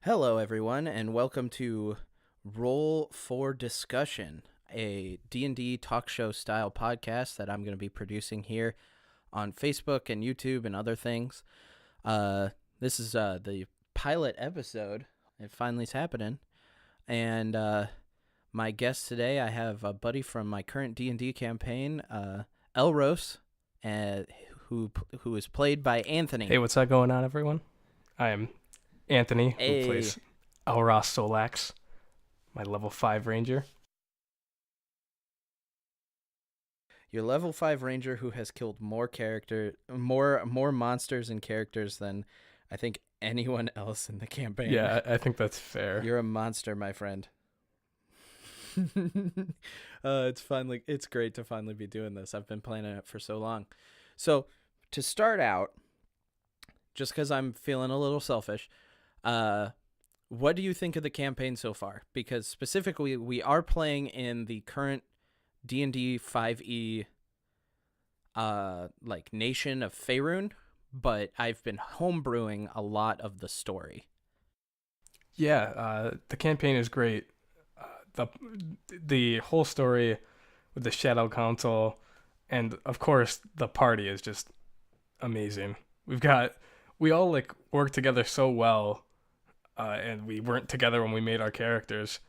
Hello, everyone, and welcome to Roll for Discussion, a D&D talk show style podcast that I'm going to be producing here on Facebook and YouTube and other things. This is the pilot episode. It finally's happening, and my guest today, I have a buddy from my current D&D campaign, Elros, who is played by Anthony. Hey, what's up going on, everyone? I am Anthony, who plays Elros Solax, my level 5 ranger. Your level 5 ranger who has killed more monsters and characters than I think anyone else in the campaign. Yeah, I think that's fair. You're a monster, my friend. It's great to finally be doing this. I've been planning it for so long. So, to start out, just because I'm feeling a little selfish, what do you think of the campaign so far? Because specifically, we are playing in the current D&D 5e nation of Faerun, but I've been homebrewing a lot of the story. Yeah, the campaign is great. The whole story with the Shadow Council, and of course the party is just amazing. We all work together so well, and we weren't together when we made our characters.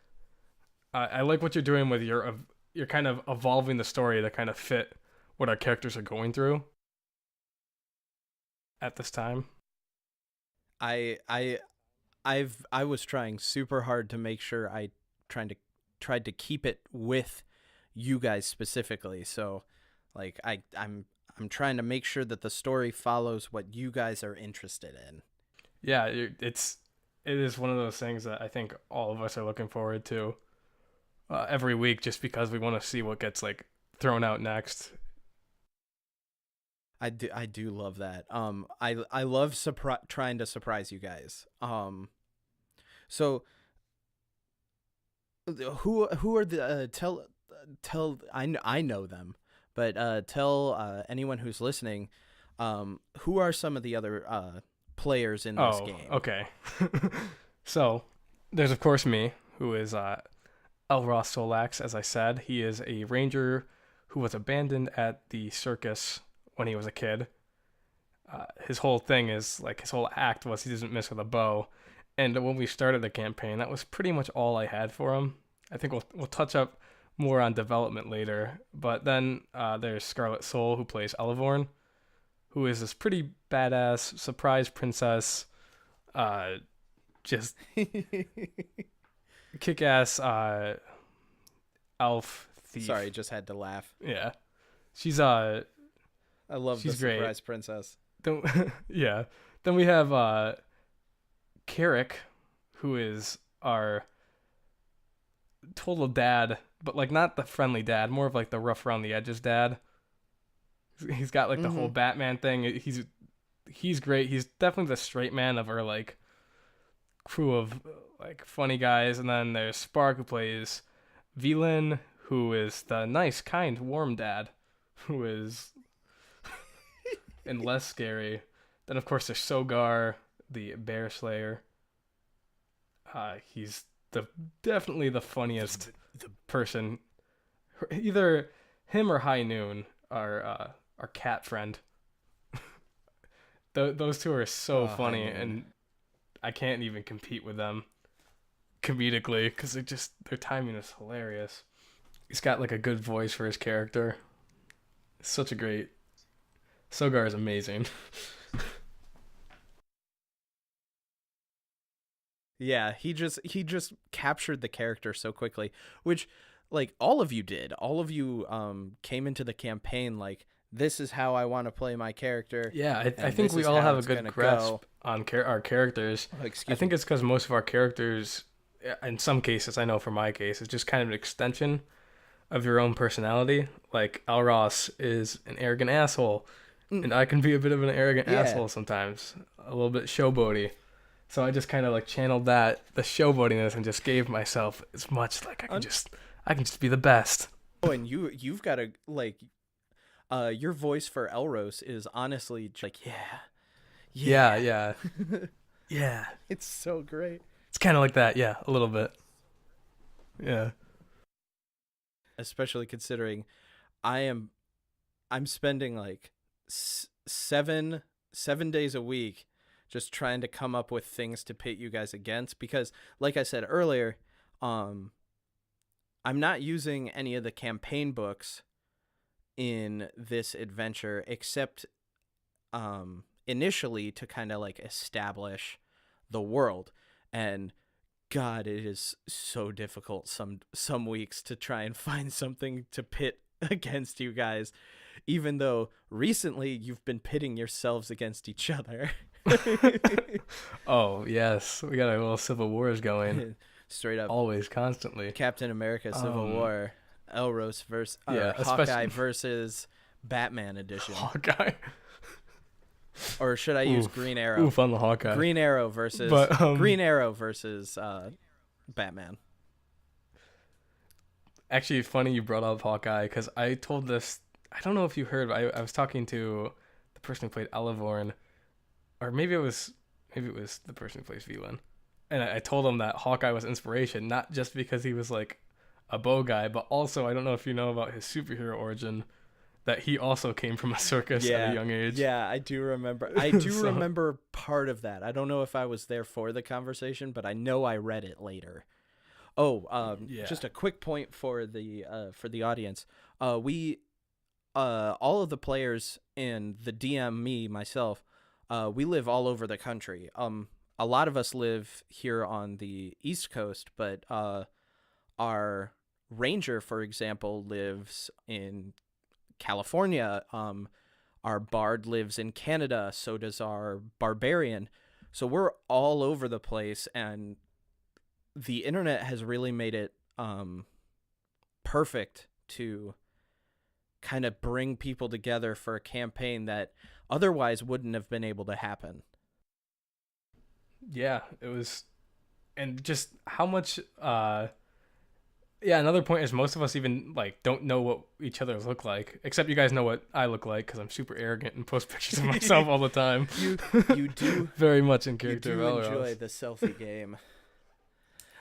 I like what you're doing with you're kind of evolving the story to kind of fit what our characters are going through at this time. I was trying super hard to make sure I tried to keep it with you guys specifically. So I'm trying to make sure that the story follows what you guys are interested in. Yeah, it is one of those things that I think all of us are looking forward to every week, just because we want to see what gets thrown out next. I do love that. I love trying to surprise you guys. So who are the tell I know them, but tell anyone who's listening, who are some of the other players in this game? Okay. So there's of course me, who is Elros Solax. As I said, he is a ranger who was abandoned at the circus when he was a kid. His whole thing is his whole act was he doesn't miss with a bow. And when we started the campaign, that was pretty much all I had for him. I think we'll touch up more on development later. But then there's Scarlet Soul, who plays Elevorn, who is this pretty badass surprise princess, just kick-ass elf thief. Sorry, just had to laugh. Yeah, she's I love she's the great. surprise princess. Yeah. Then we have Carrick, who is our total dad, but not the friendly dad, more of the rough around the edges dad. He's got the whole Batman thing. He's great. He's definitely the straight man of our crew of funny guys. And then there's Spark, who plays Velin, who is the nice, kind, warm dad, who is and less scary. Then of course there's Sogar, the bear slayer. He's definitely the funniest person. Either him or High Noon, our cat friend. Those two are so funny, and I can't even compete with them comedically because their timing is hilarious. He's got a good voice for his character. It's such a great. Sogar is amazing. Yeah, he just captured the character so quickly, which all of you did. All of you came into the campaign this is how I want to play my character. Yeah, I think we all have a good grasp on our characters. I think it's because most of our characters, in some cases, I know for my case, it's just kind of an extension of your own personality. Elros is an arrogant asshole, and I can be a bit of an arrogant asshole sometimes, a little bit showboaty. So I just kind of channeled the showboatiness and just gave myself as much I can just be the best. Oh, and you've got a your voice for Elros is honestly yeah. Yeah. It's so great. It's kind of like that, yeah, a little bit. Yeah. Especially considering I'm spending like 7 days a week just trying to come up with things to pit you guys against, because like I said earlier, I'm not using any of the campaign books in this adventure except initially to kind of like establish the world. And God, it is so difficult some weeks to try and find something to pit against you guys, even though recently you've been pitting yourselves against each other. Oh, yes. We got our little civil wars going. Straight up. Always, constantly. Captain America Civil War, Elros versus Yeah, Hawkeye versus Batman edition. Hawkeye. Or should I use Oof. Green Arrow? Oof on the Hawkeye. Green Arrow versus Batman. Actually, funny you brought up Hawkeye, because I told this. I don't know if you heard. I was talking to the person who played Elevorn, or maybe it was the person who plays Velan, and I told him that Hawkeye was inspiration, not just because he was like a bow guy, but also I don't know if you know about his superhero origin, that he also came from a circus at a young age. Yeah, I do remember. I do remember part of that. I don't know if I was there for the conversation, but I know I read it later. Oh, just a quick point for the audience. We all of the players and the DM, me, myself, we live all over the country. A lot of us live here on the East Coast, but our ranger, for example, lives in California. Our bard lives in Canada. So does our barbarian. So we're all over the place, and the internet has really made it perfect to kind of bring people together for a campaign that otherwise wouldn't have been able to happen. Yeah, it was, and just how much. Yeah, another point is most of us even like don't know what each other look like, except you guys know what I look like because I'm super arrogant and post pictures of myself all the time. You do very much in character. You do enjoy the selfie game.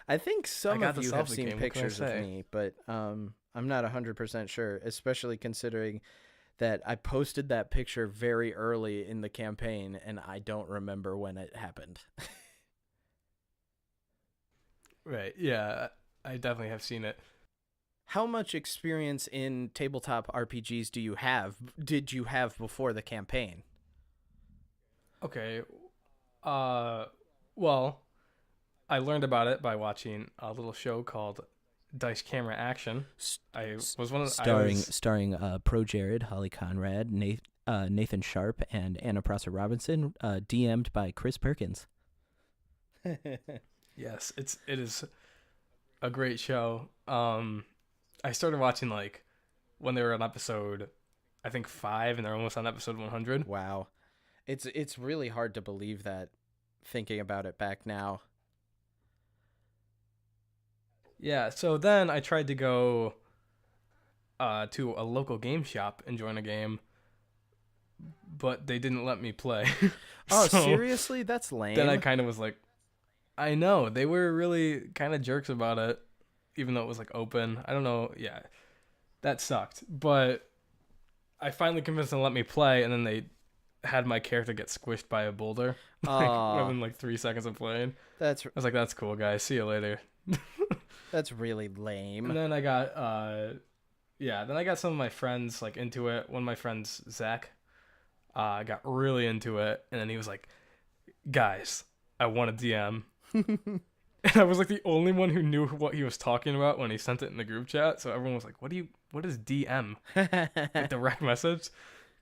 I think some of you have seen pictures of me, but I'm not 100% sure, especially considering that I posted that picture very early in the campaign and I don't remember when it happened. Right, yeah, I definitely have seen it. How much experience in tabletop RPGs did you have before the campaign? Okay, well, I learned about it by watching a little show called Dice Camera Action. I was one of the, starring Pro Jared, Holly Conrad, Nathan Sharp, and Anna Prosser Robinson, DM'd by Chris Perkins. Yes, it is a great show. I started watching like when they were on episode, I think 5, and they're almost on episode 100. Wow, it's really hard to believe that, thinking about it back now. Yeah, so then I tried to go to a local game shop and join a game, but they didn't let me play. Oh, so seriously? That's lame. Then I kind of was like, I know, they were really kind of jerks about it, even though it was like open. I don't know. Yeah, that sucked. But I finally convinced them to let me play, and then they had my character get squished by a boulder within like 3 seconds of playing. I was like, that's cool, guys. See you later. That's really lame. And then I got then I got some of my friends like into it. One of my friends, Zach, got really into it, and then he was like, guys, I want a DM. And I was like the only one who knew what he was talking about when he sent it in the group chat. So everyone was like, what is DM? Like the rec message.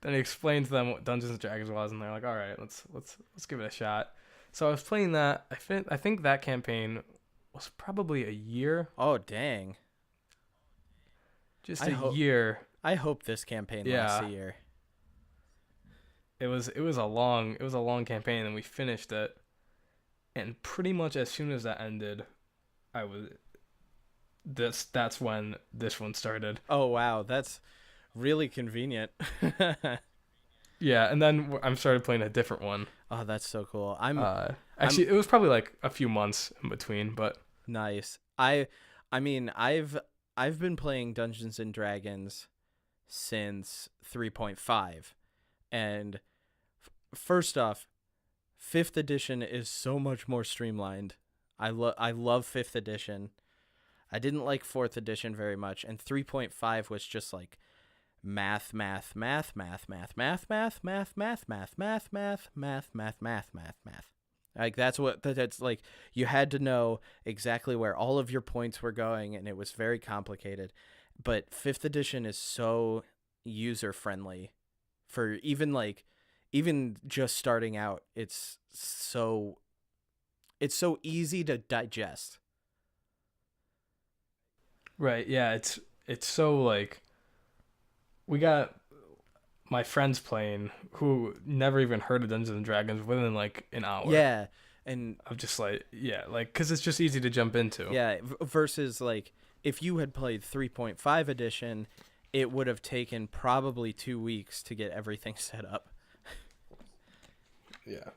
Then he explained to them what Dungeons and Dragons was, and they're like, all right, let's give it a shot. So I was playing that. I think that campaign was probably a year. Oh, dang. Just a year. I hope this campaign lasts a year. It was a long campaign, and we finished it. And pretty much as soon as that ended, that's when this one started. Oh wow, that's really convenient. Yeah, and then I started playing a different one. Oh, that's so cool. Actually, it was probably like a few months in between, but Nice. I mean, I've been playing Dungeons and Dragons since 3.5, and first off, 5th edition is so much more streamlined. I love 5th edition. I didn't like 4th edition very much, and 3.5 was just like math, math, math, math, math, math, math, math, math, math, math, math, math, math, math, math, math. Like that's like you had to know exactly where all of your points were going, and it was very complicated. But 5th edition is so user friendly for even just starting out. It's so easy to digest. right, yeah, it's so like we got my friends playing who never even heard of Dungeons and Dragons within like an hour. Yeah, and Of just like because it's just easy to jump into. yeah, versus like if you had played 3.5 edition, it would have taken probably 2 weeks to get everything set up. Yeah.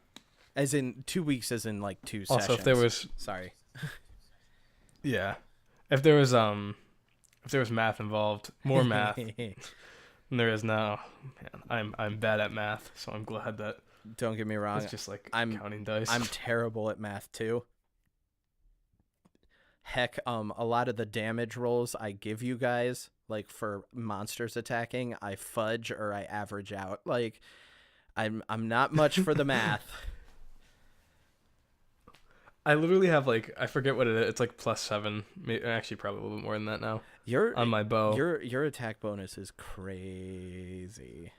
As in 2 weeks, as in like 2 sessions. Also, if there was sorry, yeah, if there was math involved, more math than there is now. Man, I'm bad at math, so I'm glad that Don't get me wrong. it's just like I'm counting dice. I'm terrible at math too. Heck, a lot of the damage rolls I give you guys, like for monsters attacking, I fudge or I average out. Like, I'm not much for the math. I literally have like I forget what it is. It's like +7. Actually, probably a little bit more than that now. On my bow. Your attack bonus is crazy.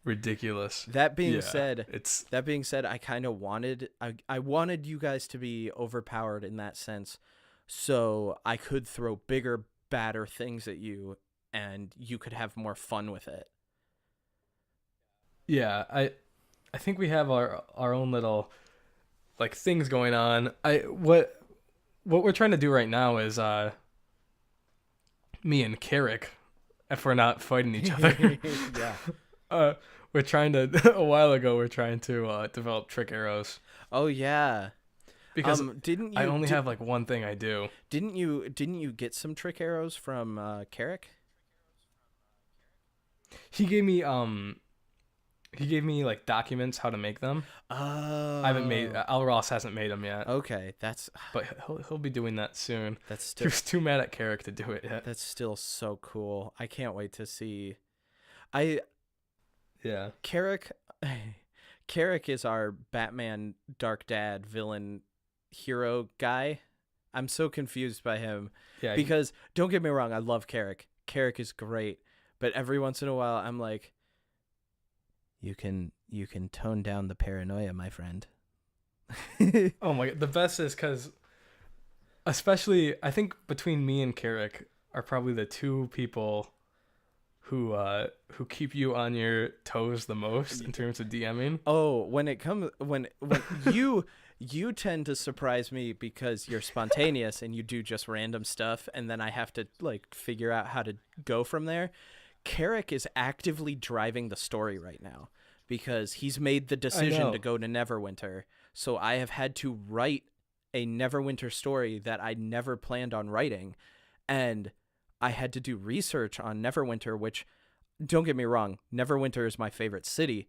Ridiculous. That being Yeah, said, it's I kind of wanted I wanted you guys to be overpowered in that sense, so I could throw bigger, badder things at you, and you could have more fun with it. yeah. I think we have our own little like things going on. What we're trying to do right now is me and Carrick, if we're not fighting each other. Yeah. We're trying to a while ago we're trying to develop trick arrows Oh yeah. because Didn't you? I only have like one thing I do. Didn't you get some trick arrows from Carrick? He gave me like documents how to make them. Oh. I haven't made Al Ross hasn't made them yet, Okay, that's but he'll be doing that soon. that's He still was too mad at Carrick to do it yet. that's still so cool. I can't wait to see. I Yeah. Carrick Carrick is our Batman Dark Dad villain hero guy. I'm so confused by him Yeah. because don't get me wrong, I love Carrick. Carrick is great, but every once in a while I'm like, you can tone down the paranoia, my friend. Oh my god, the best is because, especially I think between me and Carrick are probably the two people who keep you on your toes the most in terms of DMing. Oh, when you tend to surprise me because you're spontaneous and you do just random stuff, and then I have to like figure out how to go from there. Carrick is actively driving the story right now because he's made the decision to go to Neverwinter. So I have had to write a Neverwinter story that I never planned on writing, and I had to do research on Neverwinter, which, don't get me wrong, Neverwinter is my favorite city,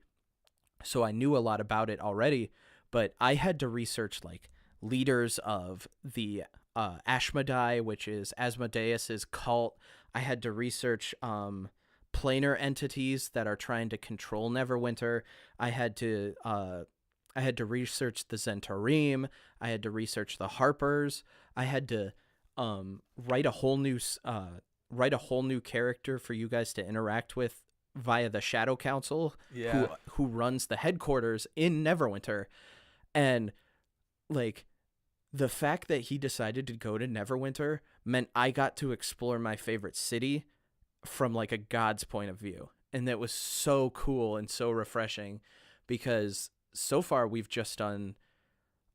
so I knew a lot about it already, but I had to research like leaders of the Ashmedai, which is Asmodeus's cult. I had to research planar entities that are trying to control Neverwinter. I had to research the Zentarim. I had to research the Harpers. I had to write a whole new character for you guys to interact with via the Shadow Council, who runs the headquarters in Neverwinter. And like the fact that he decided to go to Neverwinter meant I got to explore my favorite city from like a god's point of view. And that was so cool and so refreshing because so far we've just done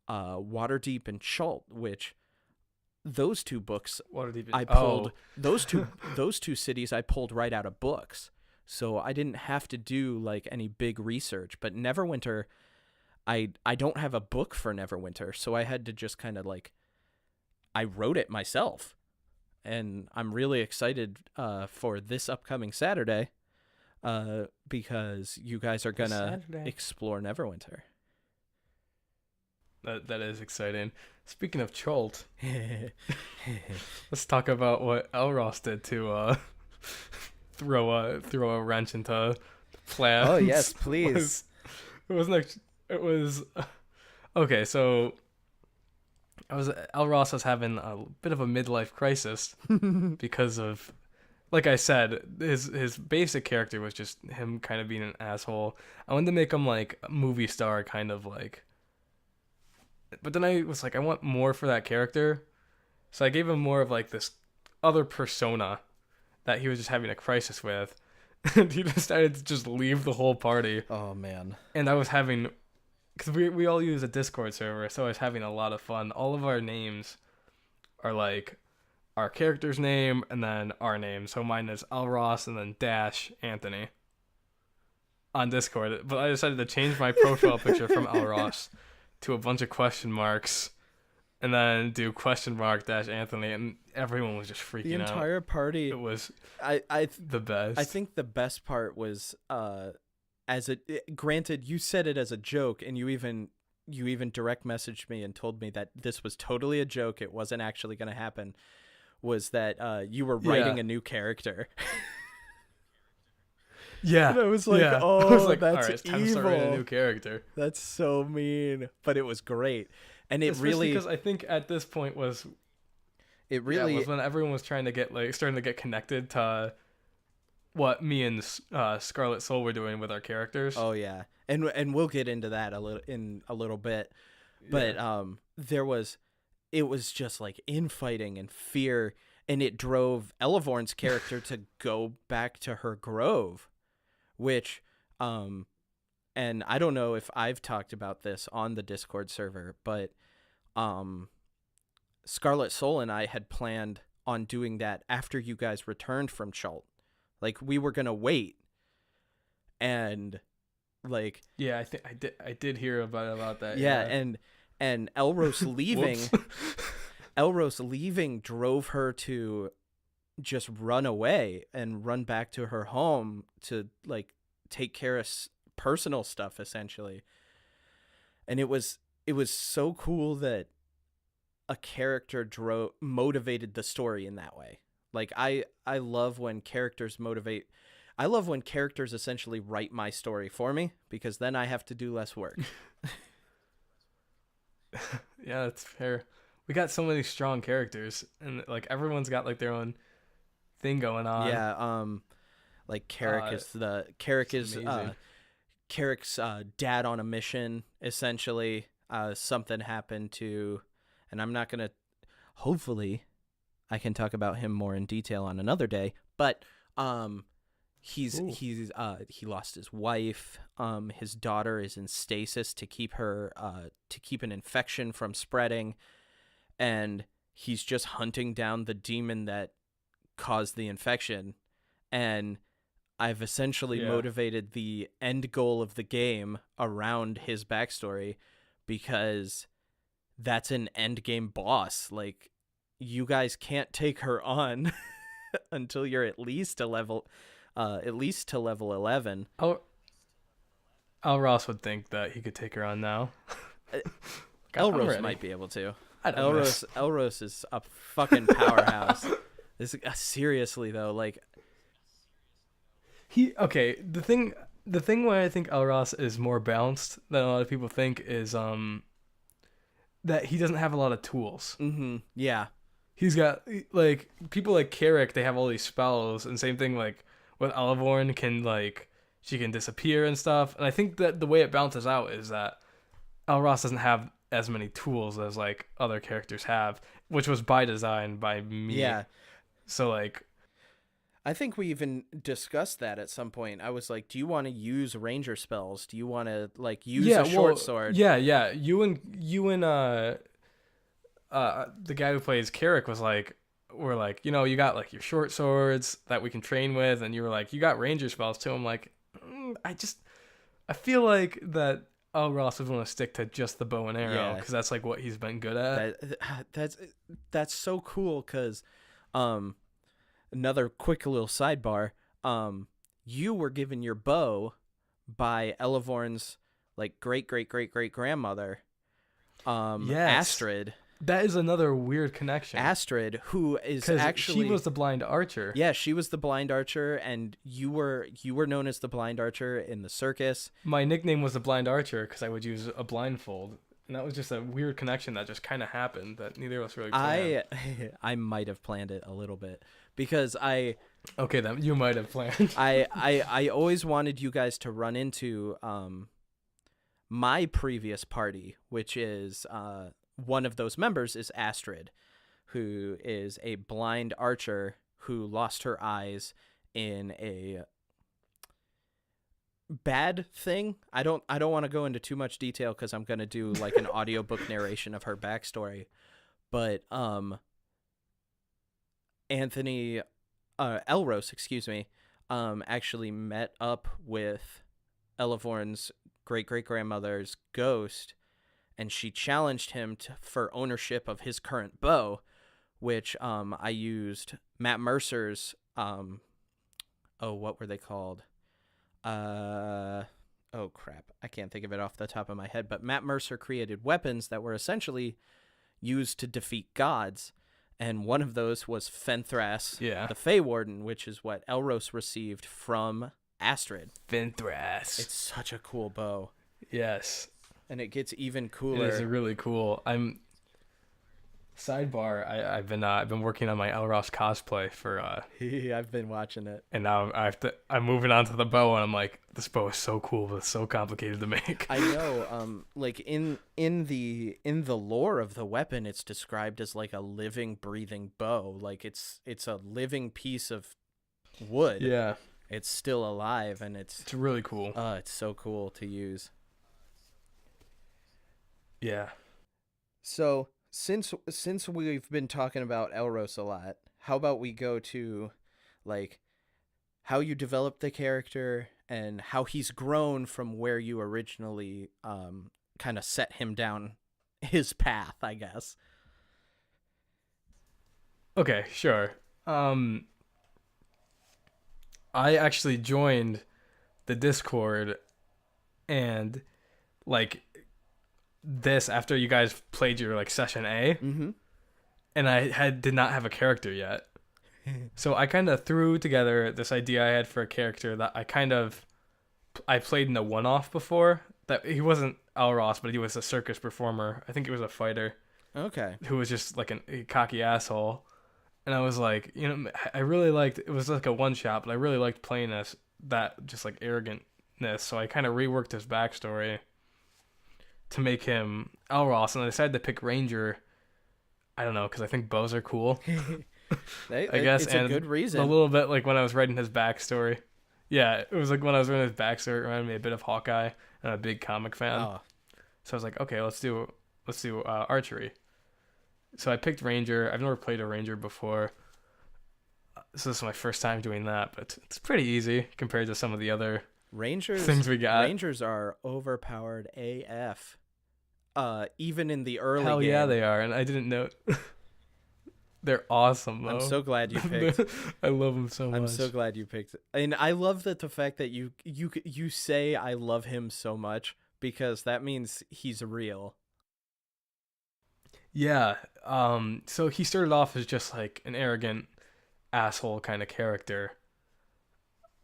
Waterdeep and Chult, which those two books I pulled those two cities I pulled right out of books. So I didn't have to do like any big research, but Neverwinter, I don't have a book for Neverwinter, so I had to just kind of like I wrote it myself, and I'm really excited for this upcoming Saturday, because you guys are gonna explore Neverwinter. That is exciting. Speaking of Chult, let's talk about what Elros did to throw a wrench into plans. Oh yes, please. It was okay. So Elros was having a bit of a midlife crisis because of, like I said, his basic character was just him kind of being an asshole. I wanted to make him like a movie star kind of like. But then I was like, I want more for that character. So I gave him more of like this other persona that he was just having a crisis with. And he decided to just leave the whole party. Oh, man. And I was having... Because we all use a Discord server, so I was having a lot of fun. All of our names are like our character's name and then our name. So mine is Elros and then Dash Anthony on Discord. But I decided to change my profile picture from Elros to a bunch of question marks, and then do question mark dash Anthony, and everyone was just freaking out. The entire party. It was the best. I think the best part was granted, you said it as a joke, and you even direct messaged me and told me that this was totally a joke. It wasn't actually going to happen. Was that you were writing a new character? Yeah, and I was like, oh, I was like, that's all right, it's time evil. to start writing a new character. That's so mean, but it was great, and especially because I think at this point was when everyone was trying to get starting to get connected to what me and Scarlet Soul were doing with our characters. Oh yeah, and we'll get into that in a little bit, but it was just like infighting and fear, and it drove Elevorn's character to go back to her grove. Which, and I don't know if I've talked about this on the Discord server, but Scarlet Soul and I had planned on doing that after you guys returned from Chult. Like, we were gonna wait, and like, yeah, I think I did hear about that. Yeah, and Elros leaving, Elros leaving drove her to just run away and run back to her home to like take care of personal stuff, essentially. And it was so cool that a character motivated the story in that way. Like I love when characters motivate. I love when characters essentially write my story for me, because then I have to do less work. Yeah, that's fair. We got so many strong characters, and like everyone's got like their own thing going on. Yeah, like Carrick Carrick's dad on a mission, essentially. Something happened to, and I'm not gonna. Hopefully, I can talk about him more in detail on another day. But he lost his wife. His daughter is in stasis to keep an infection from spreading, and he's just hunting down the demon that caused the infection. And I've essentially motivated the end goal of the game around his backstory, because that's an end game boss. Like, you guys can't take her on until you're at least to level 11. Elros would think that he could take her on now. Elros might be able to. Elros is a fucking powerhouse. Seriously though, like the thing why I think Elros is more balanced than a lot of people think is that he doesn't have a lot of tools. Mm-hmm. Yeah. He's got like people like Carrick, they have all these spells, and same thing like with Elevorn, she can disappear and stuff. And I think that the way it balances out is that Elros doesn't have as many tools as like other characters have, which was by design by me. Yeah. So like, I think we even discussed that at some point. I was like, do you want to use ranger spells? Do you want to like use a short sword? Yeah. You and the guy who plays Carrick was like, we're like, you got like your short swords that we can train with, and you were like, you got ranger spells too. I'm like, I feel like that Ross would want to stick to just the bow and arrow because that's like what he's been good at. That's so cool because another quick little sidebar, you were given your bow by Elevorn's like great grandmother, Astrid. That is another weird connection. Astrid, who is actually she was the blind archer. Yeah, she was the blind archer, and you were known as the blind archer in the circus. My nickname was the blind archer because I would use a blindfold, and that was just a weird connection that just kind of happened that neither of us really planned. I might have planned it a little bit because okay, then you might have planned. I always wanted you guys to run into my previous party, which is one of those members is Astrid, who is a blind archer who lost her eyes in a bad thing. I don't want to go into too much detail because I'm going to do like an audiobook narration of her backstory. But Anthony Elros, excuse me, actually met up with Elevorn's great-great-grandmother's ghost, and she challenged him for ownership of his current bow, which I used Matt Mercer's, what were they called? Oh, crap. I can't think of it off the top of my head, but Matt Mercer created weapons that were essentially used to defeat gods, and one of those was Fenthras, the Fey Warden, which is what Elros received from Astrid. Fenthras. It's such a cool bow. Yes. And it gets even cooler. It is really cool. Sidebar. I've been working on my Elros cosplay for. I've been watching it. And now I'm moving on to the bow, and I'm like, this bow is so cool, but it's so complicated to make. I know. Like in the lore of the weapon, it's described as like a living, breathing bow. Like it's a living piece of wood. Yeah. It's still alive, and it's really cool. It's so cool to use. Yeah. So since we've been talking about Elros a lot, how about we go to like how you developed the character and how he's grown from where you originally kind of set him down his path, I guess. Okay, sure. I actually joined the Discord and like this after you guys played your like session A, and I did not have a character yet. So I kind of threw together this idea I had for a character that I played in a one-off before. That he wasn't Elros, but he was a circus performer. I think he was a fighter. Okay. Who was just like a cocky asshole. And I was like, I really liked, it was like a one-shot, but I really liked playing that just like arrogantness. So I kind of reworked his backstory to make him Elros, and I decided to pick Ranger. I don't know, because I think bows are cool. I guess it's a good reason. A little bit like when I was writing his backstory. Yeah, it was like when I was writing his backstory, it reminded me a bit of Hawkeye. I'm a big comic fan. Oh. So I was like, okay, let's do archery. So I picked Ranger. I've never played a Ranger before, so this is my first time doing that, but it's pretty easy compared to some of the other things we got. Rangers are overpowered AF. Even in the early Hell game. yeah, they are, and I didn't know. They're awesome, though. I'm so glad you picked. I love them so much. I'm so glad you picked. And I love that the fact that you say I love him so much, because that means he's real. Yeah. So he started off as just like an arrogant asshole kind of character.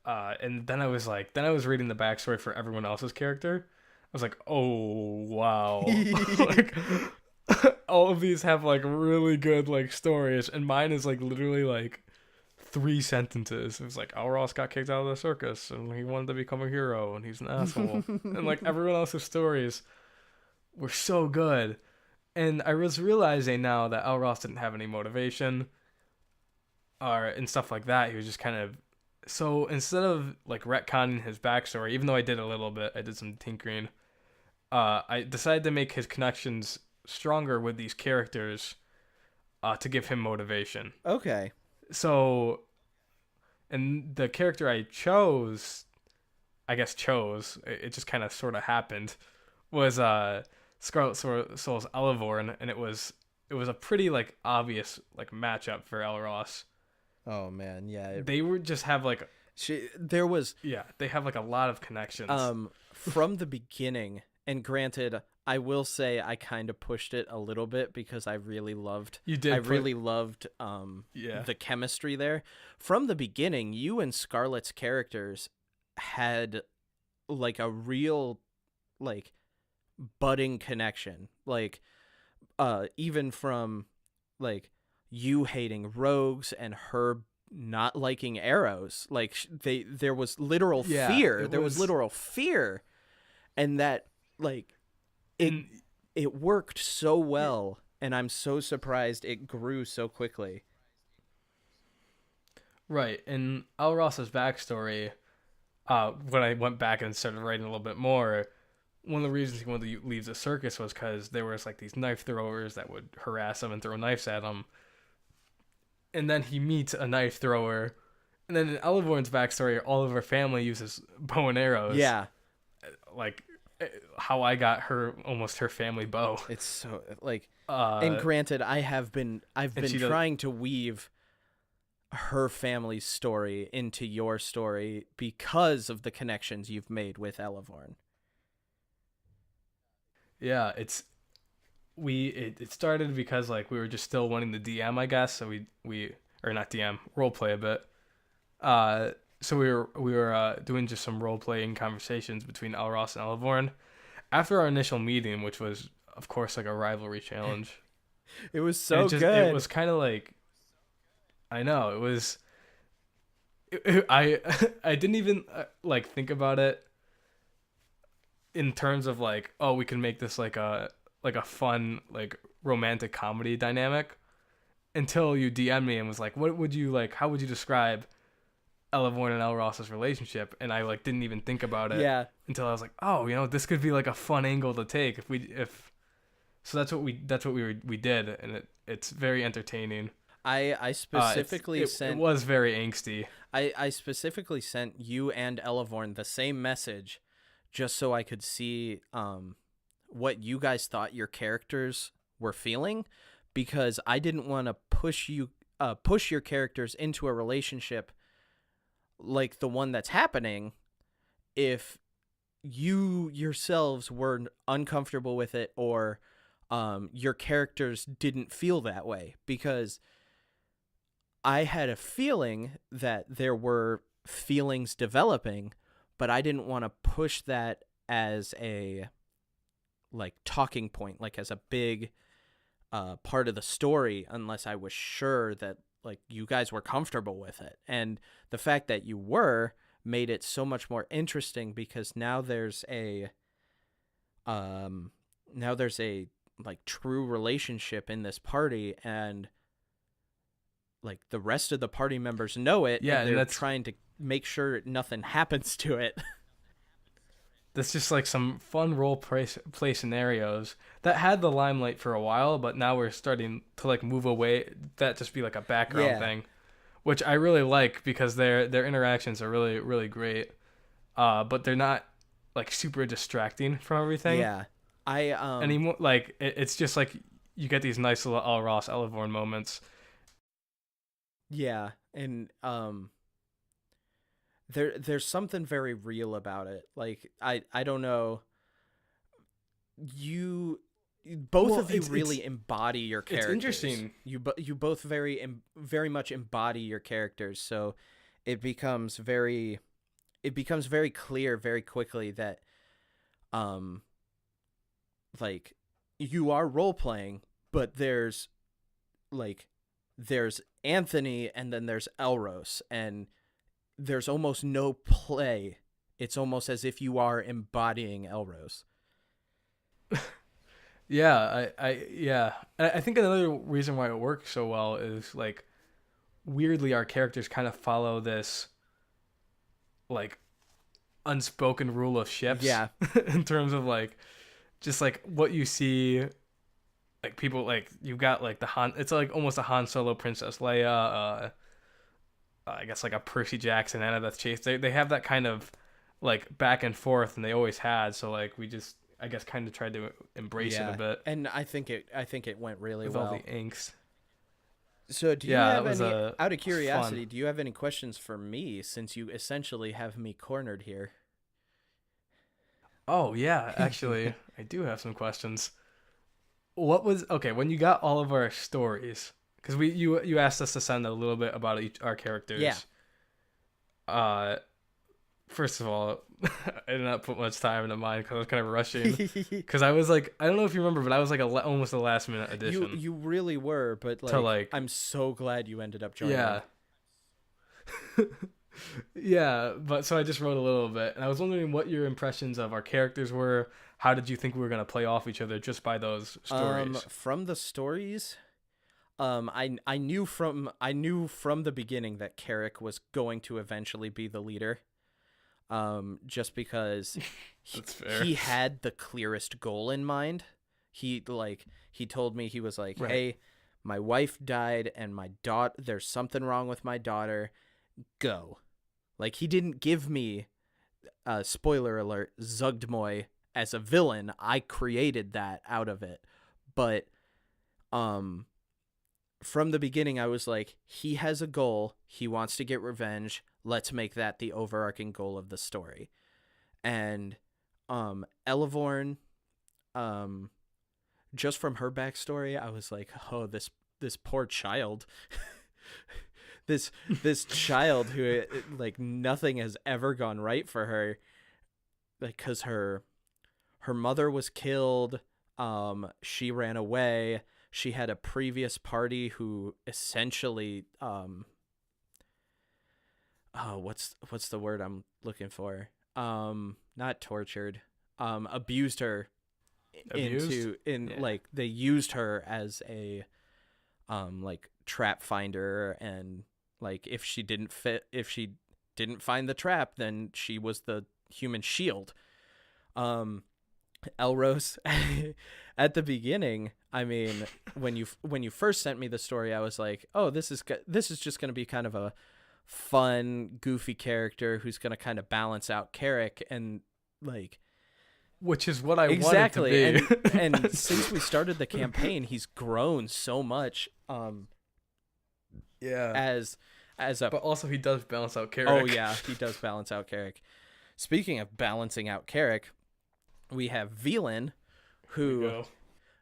And then I was reading the backstory for everyone else's character. I was like, oh wow. Like all of these have like really good like stories, and mine is like literally like 3 sentences. It was like, Elros got kicked out of the circus and he wanted to become a hero and he's an asshole. And like everyone else's stories were so good. And I was realizing now that Elros didn't have any motivation and stuff like that. He was just kind of... So instead of like retconning his backstory, even though I did a little bit, I did some tinkering, I decided to make his connections stronger with these characters to give him motivation. Okay. So, and the character I chose, it just kind of sort of happened, was Scarlet Soul's Elevorn, and it was a pretty like obvious like matchup for Elros. Oh man, yeah. They would just have like There was they have like a lot of connections. From the beginning, and granted, I will say I kind of pushed it a little bit because I really loved really loved the chemistry there. From the beginning, you and Scarlet's characters had like a real like budding connection. Like even from like you hating rogues and her not liking arrows, like there was literal fear. There was literal fear, and that like it worked so well, and I'm so surprised it grew so quickly. Right, and Elros's backstory, when I went back and started writing a little bit more, one of the reasons he wanted to leave the circus was because there was like these knife throwers that would harass him and throw knives at him. And then he meets a knife thrower. And then in Elevorn's backstory, all of her family uses bow and arrows. Yeah. Like how I got almost her family bow. It's so like, and granted, I've been trying to weave her family's story into your story because of the connections you've made with Elevorn. Yeah, it started because like we were just still wanting the DM, I guess. So we or not DM, role play a bit. So we were doing just some role playing conversations between Elros and Elevorn. After our initial meeting, which was of course like a rivalry challenge. It was so good. It was kind of like, I know, it was. I didn't even like think about it in terms of like, oh, we can make this like a fun like romantic comedy dynamic, until you DM me and was like, what would you like? How would you describe Elevorn and Elros's relationship? And I like didn't even think about it. Yeah. Until I was like, oh, this could be like a fun angle to take so that's what we did, and it's very entertaining. I specifically sent. It was very angsty. I specifically sent you and Elevorn the same message, just so I could see what you guys thought your characters were feeling, because I didn't want to push your characters into a relationship like the one that's happening if you yourselves were uncomfortable with it, or your characters didn't feel that way, because I had a feeling that there were feelings developing, but I didn't want to push that as a like talking point, like as a big part of the story, unless I was sure that like you guys were comfortable with it. And the fact that you were made it so much more interesting, because now there's a like true relationship in this party, and like the rest of the party members know it. Yeah, and they're trying to make sure nothing happens to it. That's just like some fun role play scenarios that had the limelight for a while, but now we're starting to like move away. That just be like a background thing, which I really like, because their interactions are really, really great. But they're not like super distracting from everything. Yeah, anymore. Like it's just like you get these nice little Elros Elevorn moments. Yeah, and there's something very real about it. Like I don't know. Both of you really embody your characters. It's interesting. You both very much embody your characters, so it becomes very clear very quickly that like you are role playing, but there's Anthony and then there's Elros, and there's almost no play. It's almost as if you are embodying Elros. Yeah, I think another reason why it works so well is like weirdly our characters kind of follow this like unspoken rule of ships. Yeah. In terms of like just like what you see, like people like you've got like it's like almost a Han Solo, Princess Leia, I guess like a Percy Jackson, Annabeth Chase. They have that kind of like back and forth, and they always had. So like I guess, kind of tried to embrace it a bit and I think it went really with well. all the inks. So do you Yeah, have that was any, out of curiosity, fun. do you have any questions for me since you essentially have me cornered here? Oh yeah, actually, I do have some questions. What was okay when you got all of our stories? Because you asked us to send a little bit about our Yeah. characters. Uh, First of all, I did not put much time into mine because I was kind of rushing. Because I was like, I don't know if you remember, but I was like almost a last minute addition. You really were, but to like, I'm so glad you ended up joining. yeah, yeah. But so I just wrote a little bit, and I was wondering what your impressions of our characters were. How did you think we were gonna play off each other just by those stories? From the stories, I knew from the beginning that Carrick was going to eventually be the leader. Just because That's fair. he had the clearest goal in mind. He told me, he was like, Right. "Hey, my wife died and there's something wrong with my daughter. Go." Like, he didn't give me, spoiler alert, Zugdmoy as a villain. I created that out of it. But from the beginning, I was like, he has a goal. He wants to get revenge. Let's make that the overarching goal of the story. And Elevorn, just from her backstory, I was like, oh, this poor child. this child who, like, nothing has ever gone right for her, because her mother was killed. She ran away. She had a previous party who essentially what's the word I'm looking for? Not tortured. Abused her. Abused? Like, they used her as a like, trap finder, and like, if she didn't find the trap, then she was the human shield. Elros, at the beginning, I mean, when you first sent me the story, I was like, oh, this is just going to be kind of a fun, goofy character who's going to kind of balance out Carrick, and like, which is what I exactly wanted to be. And since we started the campaign, he's grown so much. Yeah. As a, but also he does balance out Carrick. Oh yeah, he does balance out Carrick. Speaking of balancing out Carrick, we have Velan, who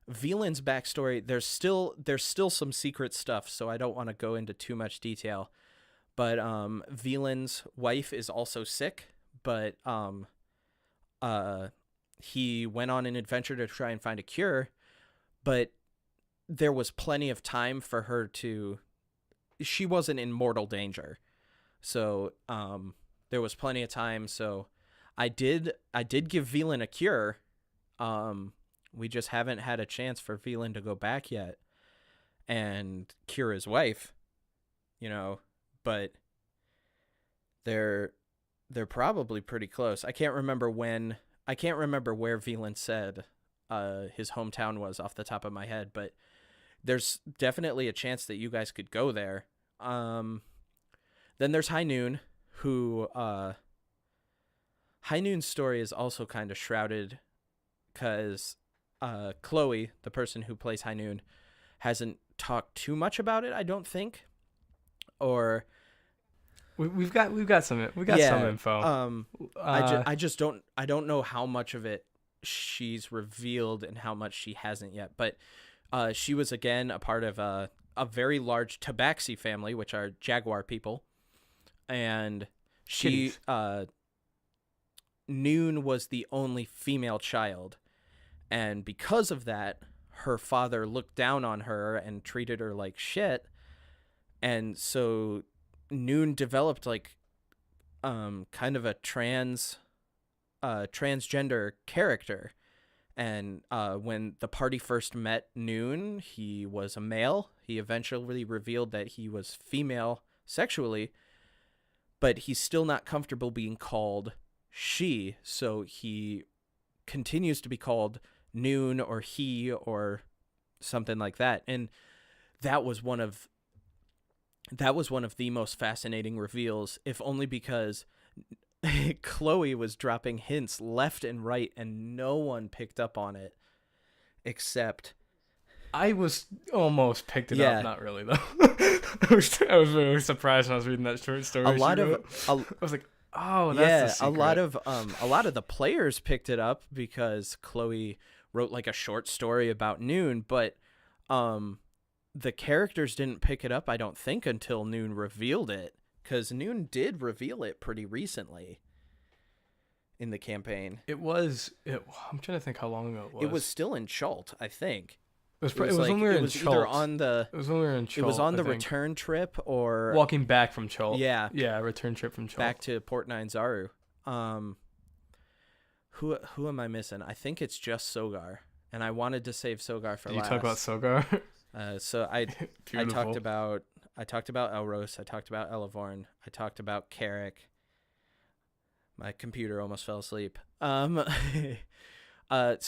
Velan's backstory, there's still some secret stuff, so I don't want to go into too much detail. But Velan's wife is also sick, but he went on an adventure to try and find a cure, but there was plenty of time for her to, she wasn't in mortal danger. So there was plenty of time, so I did give Velan a cure. We just haven't had a chance for Velan to go back yet and cure his wife, but they're probably pretty close. I can't remember where Velan said his hometown was off the top of my head, but there's definitely a chance that you guys could go there. Then there's High Noon, who High Noon's story is also kind of shrouded, because Chloe, the person who plays High Noon, hasn't talked too much about it, I don't think. Or we've got some info. I don't know how much of it she's revealed and how much she hasn't yet. But she was, again, a part of a very large Tabaxi family, which are jaguar people, and she Noon was the only female child, and because of that, her father looked down on her and treated her like shit, and so Noon developed like kind of a transgender character. And when the party first met Noon, he was a male. He eventually revealed that he was female sexually, but he's still not comfortable being called she, so he continues to be called Noon or he or something like that. And that was one of the most fascinating reveals, if only because Chloe was dropping hints left and right, and no one picked up on it except I was almost picked it Yeah. up, not really though. I was really surprised when I was reading that short story. a lot she of wrote. a, I was like, oh, that's yeah, the secret. a lot of the players picked it up because Chloe wrote like a short story about Noon, but um the characters didn't pick it up, I don't think, until Noon revealed it, cuz Noon did reveal it pretty recently in the campaign. I'm trying to think how long ago it was. It was still in Chult, I think. It was when we were it in was either Chult. on the It was when we were in Chult. it was on I the think. return trip or Walking back from Chult. yeah, Yeah, return trip from Chult. back to Port Nine Zaru. Who am I missing? I think it's just Sogar, and I wanted to save Sogar for Did you last. talk about Sogar? So I Beautiful. talked about Elros, I talked about Elevorn, I talked about Carrick. My computer almost fell asleep. So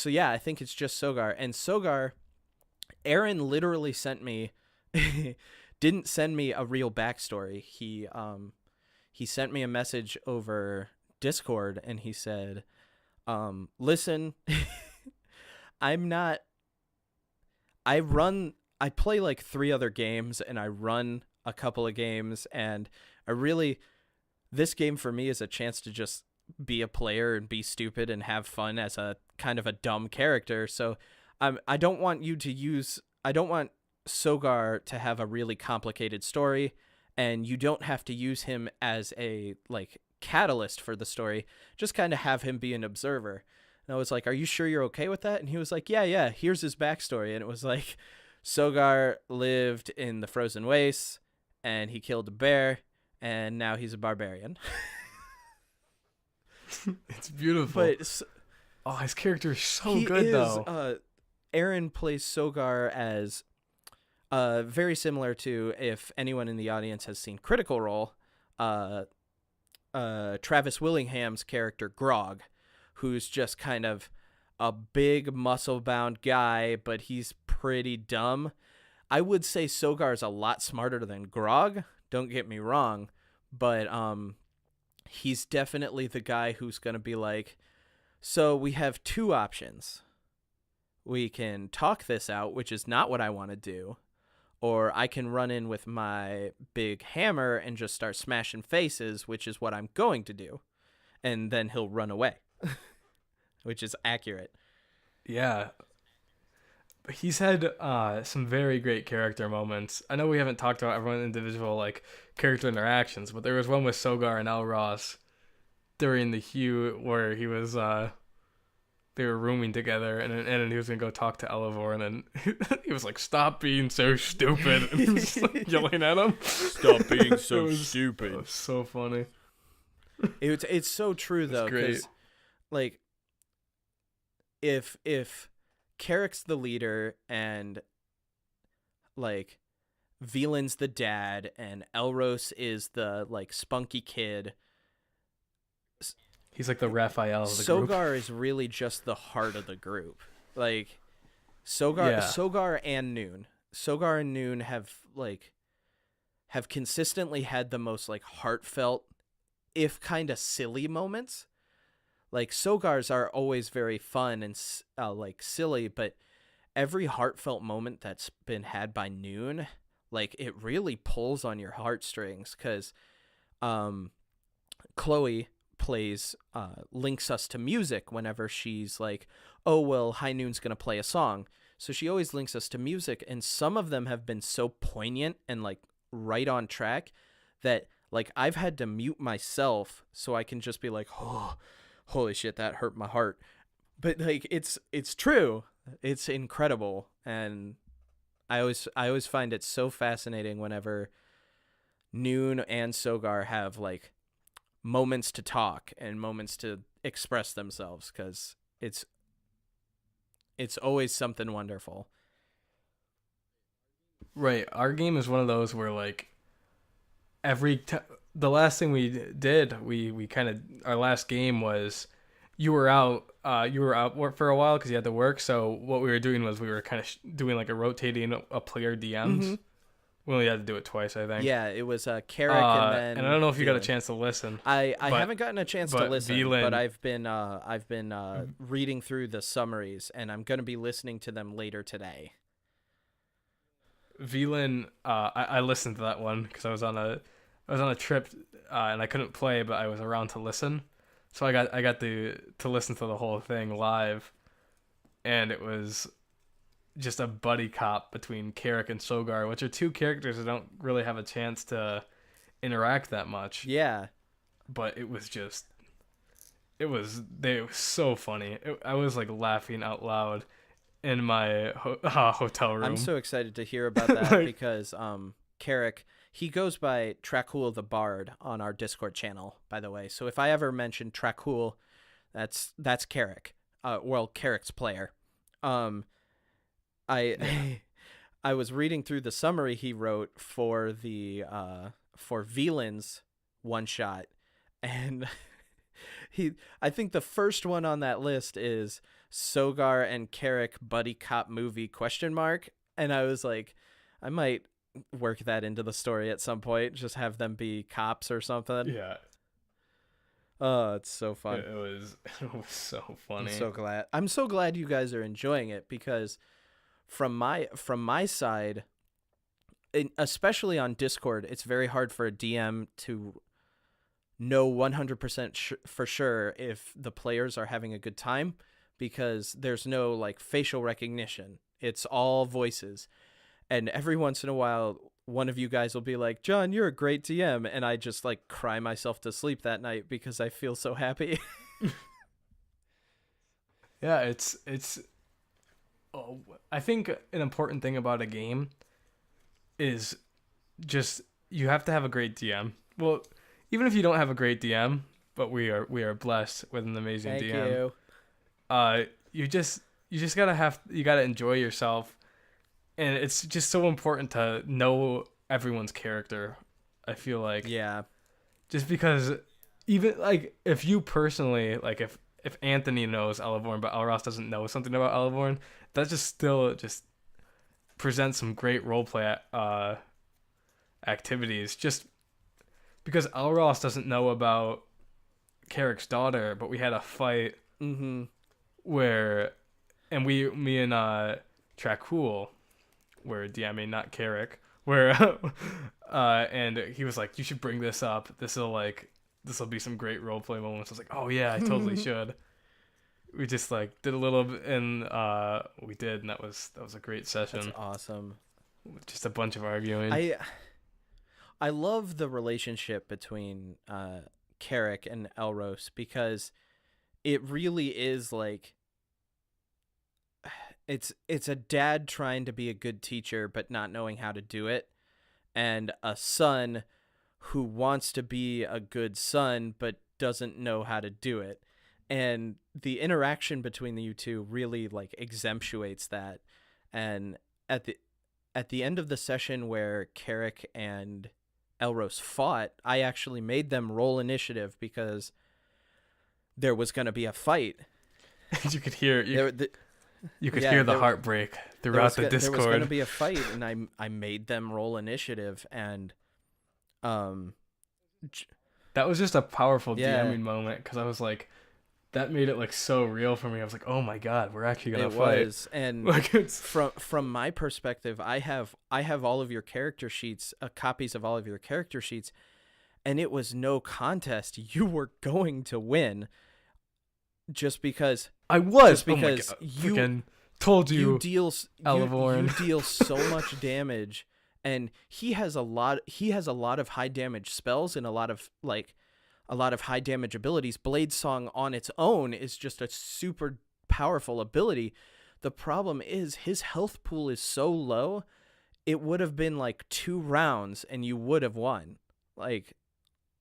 yeah, I think it's just Sogar, and Sogar, Aaron literally sent me, didn't send me a real backstory. He sent me a message over Discord, and he said, listen, I play like 3 other games, and I run a couple of games, and this game for me is a chance to just be a player and be stupid and have fun as a kind of a dumb character. So I don't want Sogar to have a really complicated story, and you don't have to use him as a like catalyst for the story. Just kind of have him be an observer. And I was like, are you sure you're okay with that? And he was like, yeah, here's his backstory. And it was like, Sogar lived in the frozen wastes, and he killed a bear, and now he's a barbarian. It's beautiful. But oh, his character is so he good is, though. Aaron plays Sogar as very similar to, if anyone in the audience has seen Critical Role, Travis Willingham's character Grog, who's just kind of a big muscle-bound guy, but he's pretty dumb. I would say Sogar's a lot smarter than Grog, don't get me wrong, but he's definitely the guy who's going to be like, so we have 2 options. We can talk this out, which is not what I want to do, or I can run in with my big hammer and just start smashing faces, which is what I'm going to do. And then he'll run away, which is accurate. Yeah. But he's had some very great character moments. I know we haven't talked about everyone's individual like character interactions, but there was one with Sogar and Elros during the Hue where he was they were rooming together, and then he was gonna go talk to Elevor, and then he was like, "Stop being so stupid," and he was like, yelling at him. Stop being so It stupid. was so funny. It's so true though, because like if Carrick's the leader and like Veland's the dad and Elros is the like spunky kid, He's like the Raphael of the group. Sogar is really just the heart of the group. Like Sogar and Noon have consistently had the most like heartfelt, if kind of silly moments. Like Sogar's are always very fun and like silly, but every heartfelt moment that's been had by Noon, like it really pulls on your heartstrings, because Chloe links us to music whenever she's like, oh well, High Noon's gonna play a song, so she always links us to music, and some of them have been so poignant and like right on track that like I've had to mute myself so I can just be like, oh, holy shit, that hurt my heart. But like it's true, it's incredible, and I always find it so fascinating whenever Noon and Sogar have like moments to talk and moments to express themselves, because it's always something wonderful. Right. Our game is one of those where like the last thing we did, we kind of, our last game was you were out for a while because you had to work. So what we were doing was we were kind of doing like a rotating a player DMs. Mm-hmm. We only had to do it twice, I think. Yeah, it was Carrick and then. And I don't know if you got a Veland. chance to listen. I but- haven't gotten a chance to but listen, Veland- but I've been reading through the summaries, and I'm gonna be listening to them later today. Veland, I listened to that one because I was on a trip and I couldn't play, but I was around to listen, so I got to listen to the whole thing live, and it was just a buddy cop between Carrick and Sogar, which are two characters that don't really have a chance to interact that much. Yeah, But it was so funny. I was like laughing out loud in my hotel room. I'm so excited to hear about that Like- because Carrick, he goes by Trackhool the Bard on our Discord channel, by the way. So if I ever mention Trackhool, that's Carrick. Carrick's player. I was reading through the summary he wrote for the for Veland's one shot, and I think the first one on that list is Sogar and Carrick buddy cop movie ? And I was like, I might work that into the story at some point, just have them be cops or something. Yeah, Oh, it's so fun. it was so funny. I'm so glad you guys are enjoying it, because from my side, especially on Discord, it's very hard for a DM to know 100% for sure if the players are having a good time, because there's no like facial recognition. It's all voices. And every once in a while, one of you guys will be like, "John, you're a great DM." And I just like cry myself to sleep that night because I feel so happy. Yeah, it's I think an important thing about a game is just you have to have a great DM. Well, even if you don't have a great DM, but we are blessed with an amazing Thank DM. you. You just gotta enjoy yourself, and it's just so important to know everyone's character. I feel like Yeah. just because even like if you personally like if Anthony knows Elevorn but Elros doesn't know something about Elevorn, that just still just presents some great roleplay activities. Just because Elros doesn't know about Carrick's daughter, but we had a fight Mm-hmm. where, and me and Trackhool were DMing, not Carrick, where and he was like, "You should bring this up. This will be some great roleplay moments." I was like, "Oh yeah, I totally should." We just like did a little bit, and we did, and that was a great session. That's awesome. Just a bunch of arguing. I love the relationship between Carrick and Elros, because it really is like it's a dad trying to be a good teacher but not knowing how to do it, and a son who wants to be a good son but doesn't know how to do it. And the interaction between the two really like exemptuates that. And at the end of the session where Carrick and Elros fought, I actually made them roll initiative because there was going to be a fight. You could hear you could yeah, hear the there- heartbreak throughout the There was going to Discord. be a fight, and I made them roll initiative, and That was just a powerful Yeah. DMing moment because I was like, that made it like so real for me. I was like, oh my god, we're actually gonna it fight. was. And Like it's from my perspective, I have all of your character sheets, copies of all of your character sheets, and it was no contest. You were going to win, just because I was just because oh my god, you- freaking told you you. deal Elevorn. you deal so much damage, and he has a lot of high damage spells and a lot of high damage abilities. Blade Song on its own is just a super powerful ability. The problem is his health pool is so low, it would have been like 2 rounds and you would have won, like,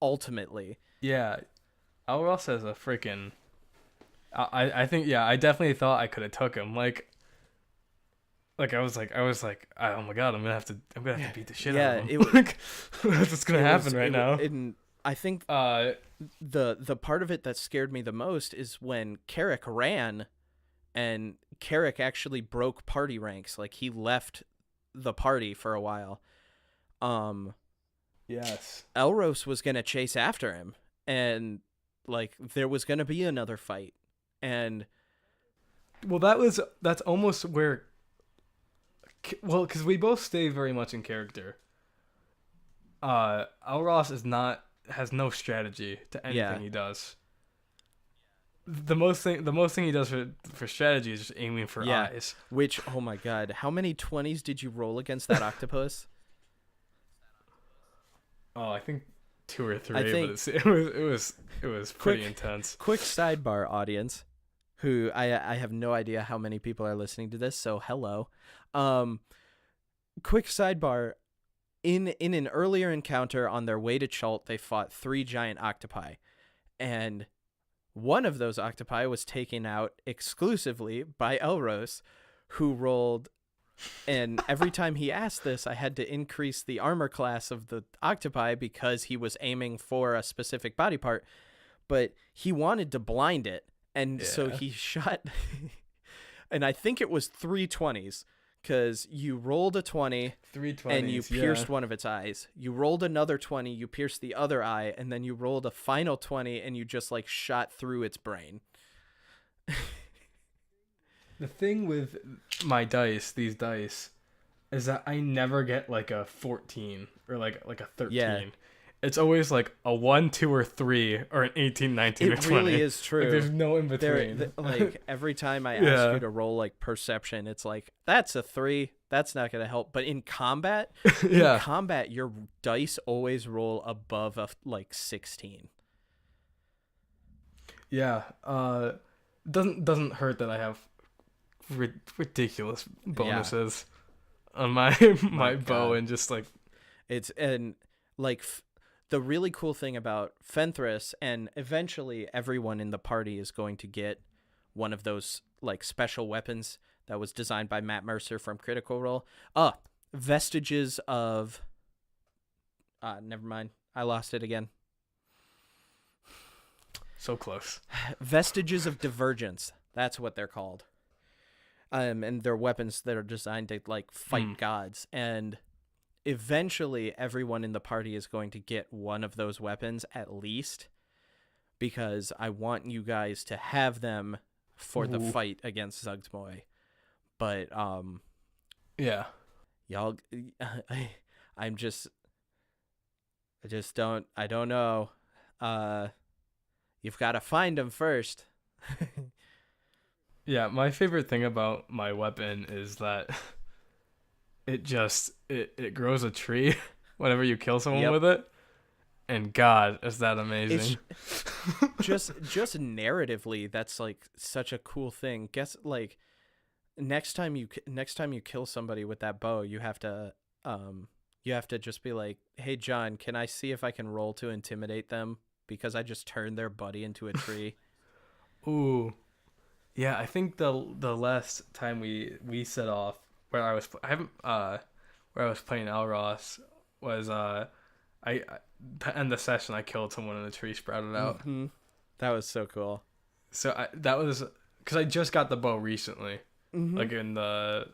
ultimately. Yeah, Elros has a freaking. I think I definitely thought I could have took him. Like I was like, oh my god, I'm gonna have to beat the shit out of him. Like, that's what's gonna happen right now. And I think the part of it that scared me the most is when Carrick ran, and Carrick actually broke party ranks. Like, he left the party for a while, Yes. Elros was going to chase after him, and like there was going to be another fight. And Well, that's almost where. Well, because we both stay very much in character. Elros has no strategy to anything he does. The most thing he does for strategy is just aiming for eyes. Which, oh my god, how many 20s did you roll against that octopus? Oh, I think 2 or 3. But it was pretty intense. Quick sidebar, audience, who I have no idea how many people are listening to this, so hello. Quick sidebar. In an earlier encounter on their way to Chult, they fought 3 giant octopi, and one of those octopi was taken out exclusively by Elros, who rolled. And every time he asked this, I had to increase the armor class of the octopi because he was aiming for a specific body part, but he wanted to blind it, and so he shot. And I think it was 3 20s. Because you rolled a 20 and you pierced one of its eyes. You rolled another 20, you pierced the other eye, and then you rolled a final 20 and you just like shot through its brain. The thing with these dice, is that I never get like a 14 or like a 13. Yeah. It's always like a 1, 2, or 3, or an 18, 19, or 20. It really is true. Like, there's no in between. Like every time I ask you to roll like perception, it's like that's a 3. That's not gonna help. But in combat, your dice always roll above a like 16. Yeah. Doesn't hurt that I have ridiculous bonuses on my bow, and just like the really cool thing about Fenthras, and eventually everyone in the party is going to get one of those like special weapons that was designed by Matt Mercer from Critical Role. Vestiges of never mind. I lost it again. So close. Vestiges of Divergence. That's what they're called. And they're weapons that are designed to like fight gods, and eventually everyone in the party is going to get one of those weapons at least, because I want you guys to have them for the fight against Zugsmoy. But y'all, I don't know. You've got to find them first. Yeah, my favorite thing about my weapon is that it grows a tree whenever you kill someone with it. And God, is that amazing. Just narratively, that's like such a cool thing. Guess like next time you kill somebody with that bow, you have to just be like, "Hey John, can I see if I can roll to intimidate them because I just turned their buddy into a tree?" Ooh. Yeah, I think the last time we set off where I was playing Elros was to end the session, I killed someone and the tree sprouted out. Mm-hmm. That was so cool. So that was because I just got the bow recently, like in I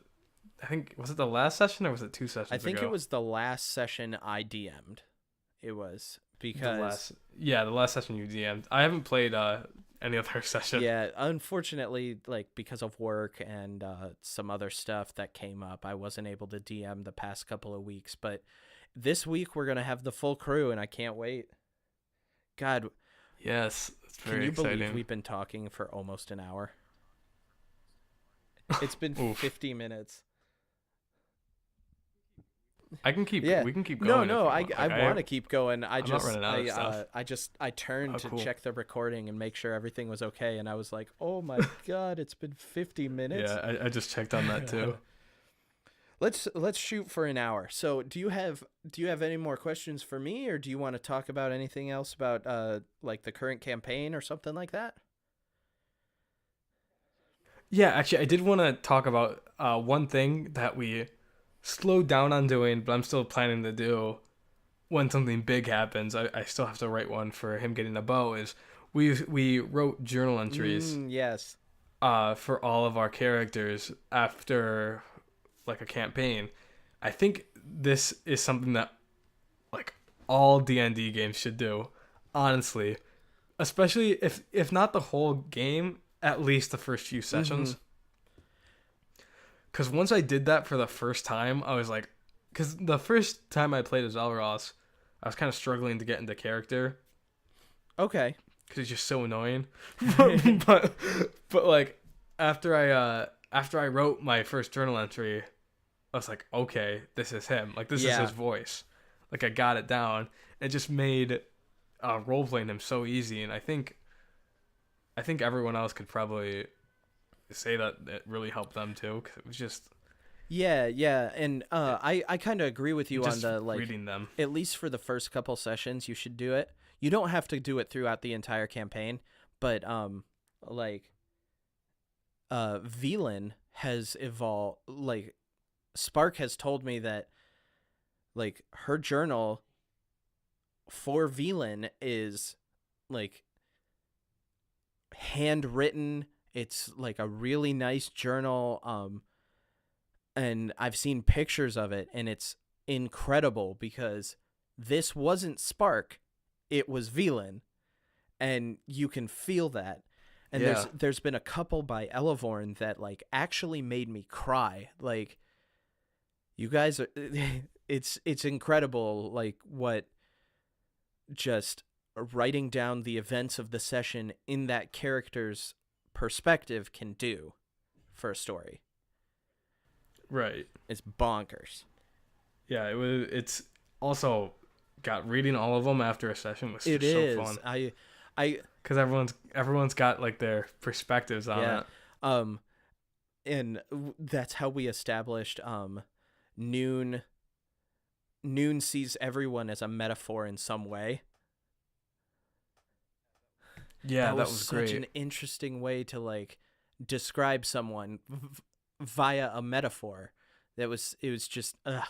think, was it the last session or was it 2 sessions ago? I think it was the last session I DM'd. It was because the last session you DM'd. I haven't played any other session. Yeah, unfortunately, like because of work and some other stuff that came up, I wasn't able to DM the past couple of weeks. But this week we're gonna have the full crew, and I can't wait. God, yes, it's very exciting. Can you believe we've been talking for almost an hour? It's been 50 minutes. I can keep. Yeah. We can keep going. No, I want to keep going. I'm not running out of stuff. I turned to check the recording and make sure everything was okay, and I was like, "Oh my god, it's been 50 minutes." Yeah, I just checked on that too. Let's shoot for an hour. So, do you have any more questions for me, or do you want to talk about anything else about like the current campaign or something like that? Yeah, actually, I did want to talk about one thing that we slowed down on doing, but I'm still planning to do when something big happens. I still have to write one for him getting a bow. Is we wrote journal entries. Yes. For all of our characters after like a campaign. I think this is something that all D&D games should do, honestly. Especially if not the whole game, at least the first few sessions. Because once I did that for the first time, I was like, because the first time I played as Elros, I was kind of struggling to get into character Okay. because he's just so annoying. but like after I wrote my first journal entry, I was like, okay, this is him. Like this is his voice. Like I got it down. It just made role playing him so easy, and I think everyone else could probably say that it really helped them too, because it was just Yeah, and I kind of agree with you on just the like reading them. at least for the first couple sessions you should do it. You don't have to do it throughout the entire campaign, but like Velan has evolved. Like Spark has told me that like her journal for Velan is like handwritten. It's like a really nice journal. And I've seen pictures of it, and it's incredible because this wasn't Spark, it was Velan, and you can feel that. And there's been a couple by Elevorn that like actually made me cry. Like you guys are, it's incredible like what just writing down the events of the session in that character's perspective can do for a story. Right. It's bonkers. Yeah, it's also got reading all of them after a session was just so fun. I because everyone's got like their perspectives on it. And that's how we established Noon sees everyone as a metaphor in some way. Yeah, that was such great. an interesting way to like describe someone via a metaphor. It was just I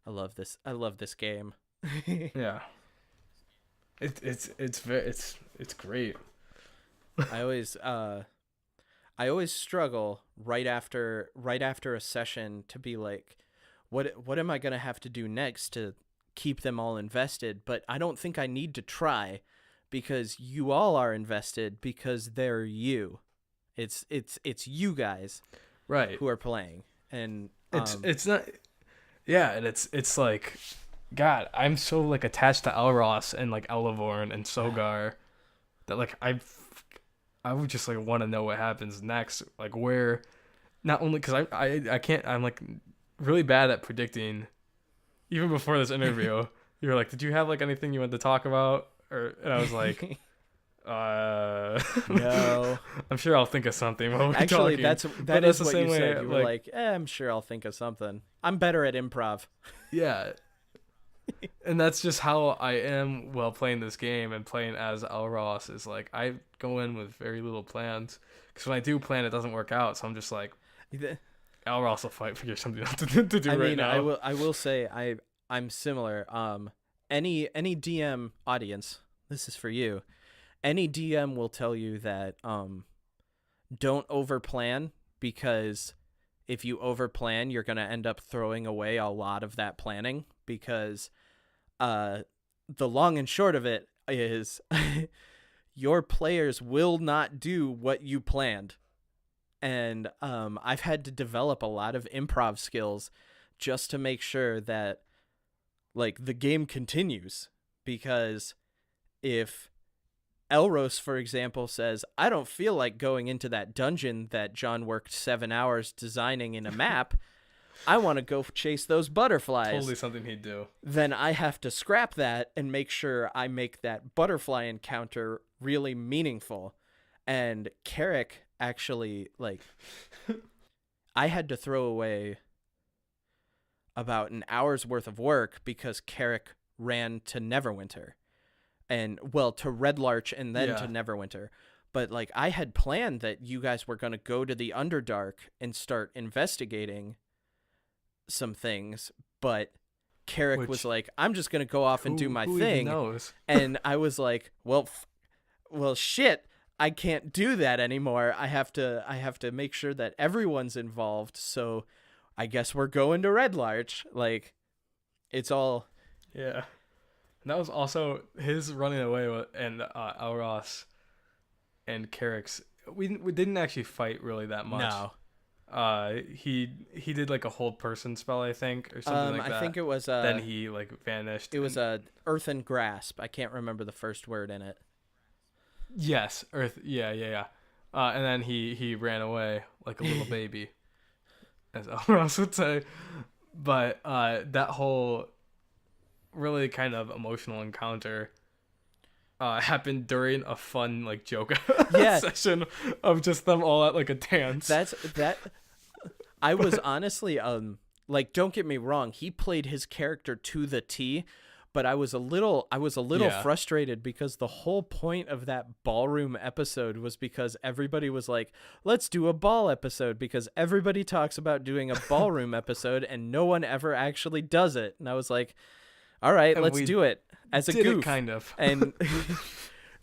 love this game. Yeah. It's great. I always struggle right after a session to be like, what am I going to have to do next to keep them all invested? But I don't think I need to try, because you all are invested because they're you. It's you guys, right, who are playing. And it's not, yeah, and it's like, God, I'm so like attached to Elros and like Elevorn and Sogar that like I would just like want to know what happens next, like where, not only because I can't, I'm like really bad at predicting. Even before this interview, you were like, did you have like anything you wanted to talk about? And I was like, no. I'm sure I'll think of something while we're Actually, talking. that is what you way, said. You were like, I'm sure I'll think of something. I'm better at improv. Yeah. And that's just how I am while playing this game and playing as Elros, is like I go in with very little plans, because when I do plan, it doesn't work out. So I'm just like, Elros will fight, figure something out to do right now. I will say I'm similar. Any DM audience, this is for you. Any DM will tell you that don't overplan, because if you overplan, you're going to end up throwing away a lot of that planning, because the long and short of it is your players will not do what you planned. And I've had to develop a lot of improv skills just to make sure that like the game continues, because if Elros, for example, says, I don't feel like going into that dungeon that John worked 7 hours designing in a map, I want to go chase those butterflies. Totally something he'd do. Then I have to scrap that and make sure I make that butterfly encounter really meaningful. And Carrick actually, like, I had to throw away about an hour's worth of work because Carrick ran to Neverwinter. And, well, to Red Larch and then to Neverwinter. But, like, I had planned that you guys were going to go to the Underdark and start investigating some things. But Carrick was like, I'm just going to go off and do my thing. Even knows? And I was like, well, shit, I can't do that anymore. I have to make sure that everyone's involved. So I guess we're going to Red Larch. Like, it's all... Yeah. That was also his running away and Elros and Carrick's. We didn't actually fight really that much. No. He did like a hold person spell, I think, or something like that. I think it was then he like vanished. It was a earthen grasp. I can't remember the first word in it. Yes, earth. Yeah. And then he ran away like a little baby, as Elros would say. But that whole really kind of emotional encounter happened during a fun like joke session of just them all at like a dance. I was honestly like, don't get me wrong, he played his character to the T, but I was a little frustrated because the whole point of that ballroom episode was because everybody was like, let's do a ball episode, because everybody talks about doing a ballroom episode and no one ever actually does it. And I was like, all right, and let's do it as a goof. Kind of. And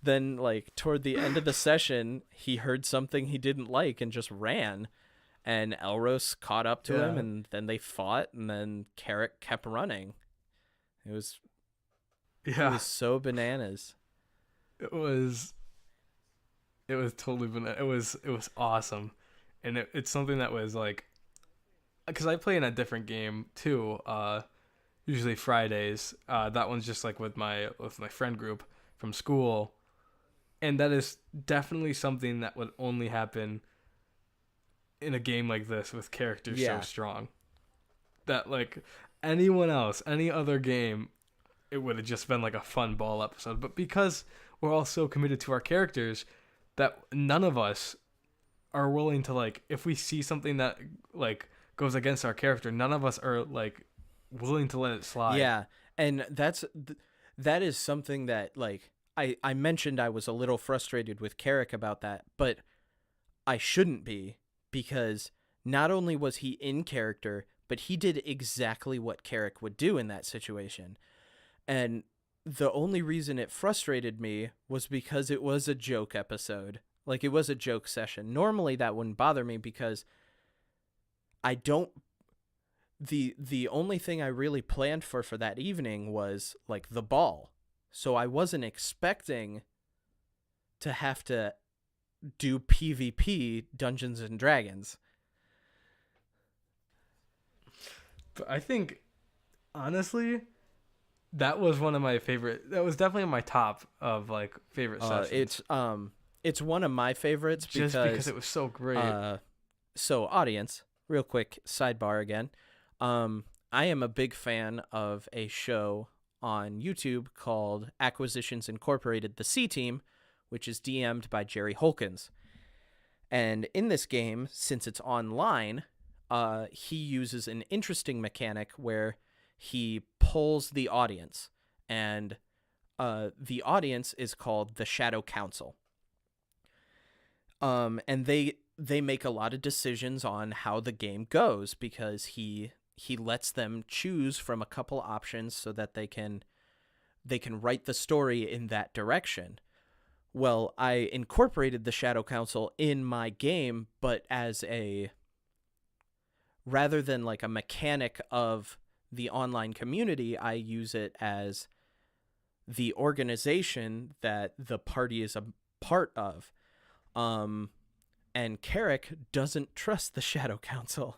then like toward the end of the session, he heard something he didn't like and just ran. And Elros caught up to him, and then they fought, and then Carrick kept running. It was so bananas. It was totally bananas. It was awesome. And it's something that was like, because I play in a different game too, usually Fridays. That one's just like with my friend group from school. And that is definitely something that would only happen in a game like this with characters so strong. That like anyone else, any other game, it would have just been like a fun ball episode. But because we're all so committed to our characters that none of us are willing to, like, if we see something that like goes against our character, none of us are like willing to let it slide. Yeah. And that is something that, like, I mentioned I was a little frustrated with Carrick about that, but I shouldn't be, because not only was he in character, but he did exactly what Carrick would do in that situation. And the only reason it frustrated me was because it was a joke episode. Like, it was a joke session. Normally that wouldn't bother me because I don't... The only thing I really planned for that evening was, like, the ball. So I wasn't expecting to have to do PvP Dungeons and Dragons. But I think, honestly, that was one of my favorite. That was definitely in my top of like favorite sessions. It's one of my favorites because it was so great. So audience, real quick sidebar again. I am a big fan of a show on YouTube called Acquisitions Incorporated, the C Team, which is DM'd by Jerry Holkins. And in this game, since it's online, he uses an interesting mechanic where he polls the audience, and the audience is called the Shadow Council. And they make a lot of decisions on how the game goes, because he lets them choose from a couple options so that they can write the story in that direction. Well, I incorporated the Shadow Council in my game, but rather than like a mechanic of the online community, I use it as the organization that the party is a part of. And Carrick doesn't trust the Shadow Council,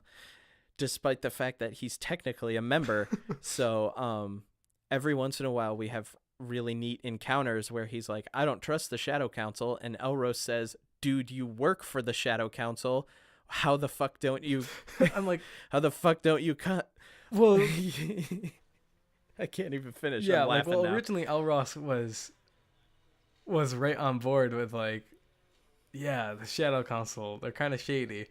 despite the fact that he's technically a member. So every once in a while we have really neat encounters where he's like, I don't trust the Shadow Council, and Elros says, dude, you work for the Shadow Council. How the fuck don't you... I'm like, how the fuck don't you cut... Well... I can't even finish. Yeah, I'm laughing now. Originally Elros was right on board with like, yeah, the Shadow Council, they're kind of shady.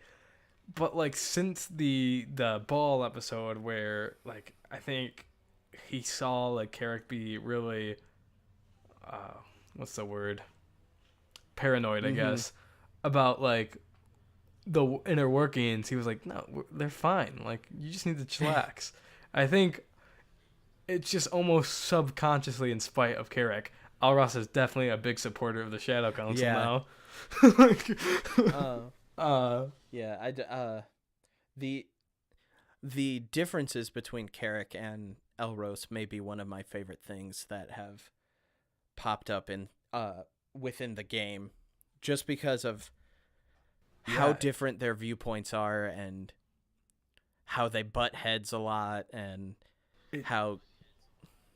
But like since the ball episode where like I think he saw like Carrick be really what's the word? Paranoid, I guess, about like the inner workings, he was like, no, they're fine. Like, you just need to chillax. I think it's just almost subconsciously in spite of Carrick. Elros is definitely a big supporter of the Shadow Council now. The differences between Carrick and Elros may be one of my favorite things that have popped up in within the game, just because of how Yeah, different their viewpoints are and how they butt heads a lot, and it, how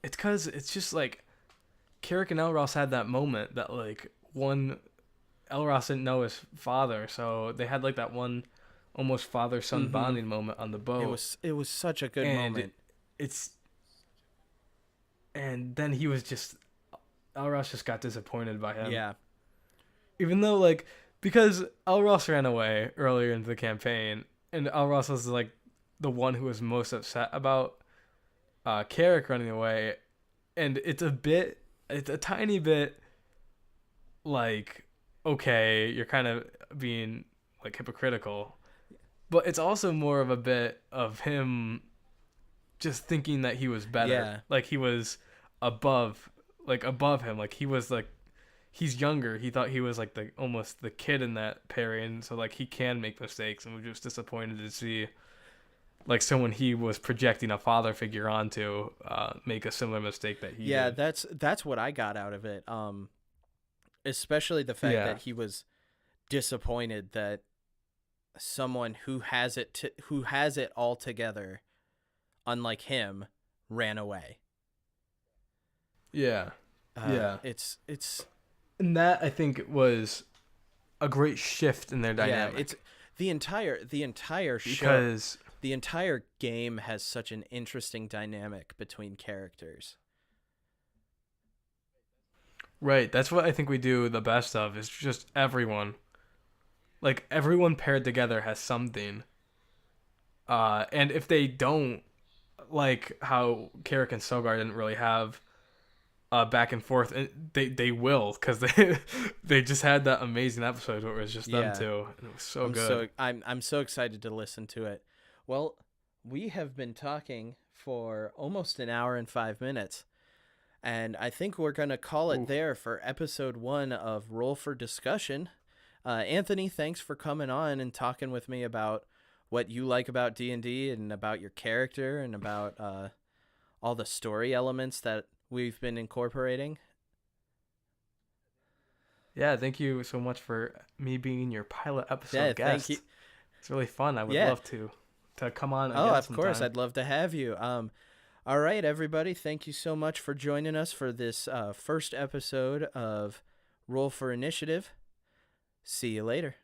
it's because it's just like Carrick and Elros had that moment that like one Elros didn't know his father, so they had like that one almost father son hmm bonding moment on the it boat, was such a good and moment. it's and then he was just Elros just got disappointed by him, Yeah. even though like because Elros ran away earlier into the campaign, and Elros was like the one who was most upset about Carrick running away, and it's a tiny bit like okay, you're kind of being like hypocritical, but it's also more of a bit of him just thinking that he was better, Yeah. like he was above, like above him, like he was like he's younger. He thought he was like the almost the kid in that pairing, so like he can make mistakes, and was just disappointed to see like someone he was projecting a father figure onto make a similar mistake that he Yeah, did. that's what I got out of it. Especially the fact Yeah, that he was disappointed that someone who has it all together, unlike him, ran away. yeah, yeah. It's And that I think was a great shift in their yeah, it's dynamic the entire show, because the entire game has such an interesting dynamic between characters. right, that's what I think we do the best of is just everyone. Like everyone paired together has something. And if they don't, like how Carrick and Sogar didn't really have back and forth, they will because they they just had that amazing episode where it was just them Yeah. two, and it was so good. I'm so excited to listen to it. Well, we have been talking for almost an hour and 5 minutes, and I think we're gonna call it Ooh. there for episode 1 of Roll for Discussion. Anthony, thanks for coming on and talking with me about what you like about D&D and about your character and about all the story elements that we've been incorporating. Yeah, thank you so much for me being your pilot Yeah, episode thank you. guest. It's really fun. I would Yeah. love to come on Oh, again of course, sometime. I'd love to have you. All right, everybody, thank you so much for joining us for this first episode of Roll for Initiative. See you later.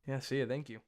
Yeah, see you. Thank you.